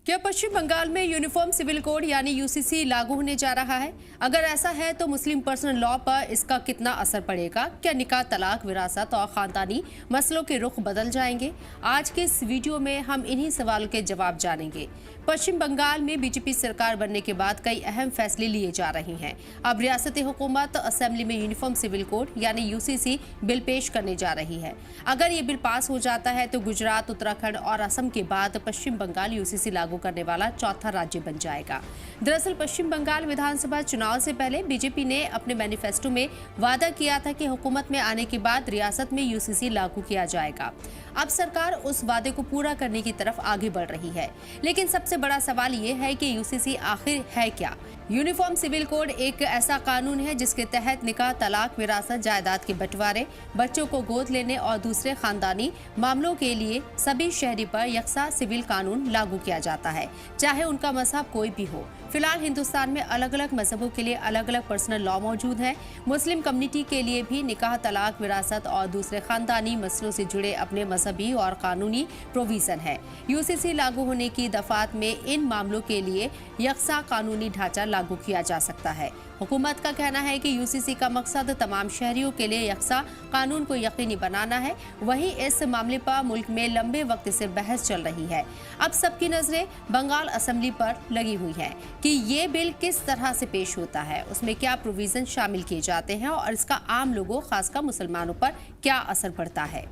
क्या पश्चिम बंगाल में uniform civil code यानी यूसीसी लागू होने जा रहा है? अगर ऐसा है तो मुस्लिम पर्सनल लॉ पर इसका कितना असर पड़ेगा? क्या निकाह, तलाक, विरासत और खानदानी मसलों के रुख बदल जाएंगे? आज के इस वीडियो में हम इन्हीं सवालों के जवाब जानेंगे। पश्चिम बंगाल में बीजेपी सरकार बनने के बाद कई अहम फैसले लिए जा रहे हैं। अब रियासती हुकूमत असेंबली में यूनिफॉर्म सिविल कोड यानी यूसीसी बिल पेश करने जा रही है। अगर ये बिल पास हो जाता है तो गुजरात, उत्तराखंड और असम के बाद पश्चिम बंगाल यूसीसी लागू करने वाला चौथा राज्य बन जाएगा। दरअसल पश्चिम बंगाल विधानसभा चुनाव से पहले बीजेपी ने अपने मैनिफेस्टो में वादा किया था कि हुकूमत में आने के बाद रियासत में यूसीसी लागू किया जाएगा। अब सरकार उस वादे को पूरा करने की तरफ आगे बढ़ रही है, लेकिन सबसे बड़ा सवाल ये है कि यूसीसी आखिर है क्या? यूनिफॉर्म सिविल कोड एक ऐसा कानून है जिसके तहत निकाह, तलाक, विरासत, जायदाद के बंटवारे, बच्चों को गोद लेने और दूसरे खानदानी मामलों के लिए सभी शहरी पर यकसा सिविल कानून लागू किया जाता है, चाहे उनका मजहब कोई भी हो। फिलहाल हिंदुस्तान में अलग अलग मजहबों के लिए अलग अलग पर्सनल लॉ मौजूद हैं। मुस्लिम कम्युनिटी के लिए भी निकाह, तलाक, विरासत और दूसरे खानदानी मसलों से जुड़े अपने मजहबी और कानूनी प्रोविजन है। यूसीसी लागू होने की दफात में इन मामलों के लिए यकसा कानूनी ढांचा लागू किया जा सकता है। हुकूमत का कहना है कि यूसीसी का मकसद तमाम शहरियों के लिए यकसा कानून को यकीनी बनाना है। वहीं इस मामले पर मुल्क में लंबे वक्त से बहस चल रही है। अब सबकी नजरें बंगाल असेंबली पर लगी हुई हैं कि ये बिल किस तरह से पेश होता है, उसमें क्या प्रोविजन शामिल किए जाते हैं और इसका आम लोगों, खासकर मुसलमानों पर क्या असर पड़ता है।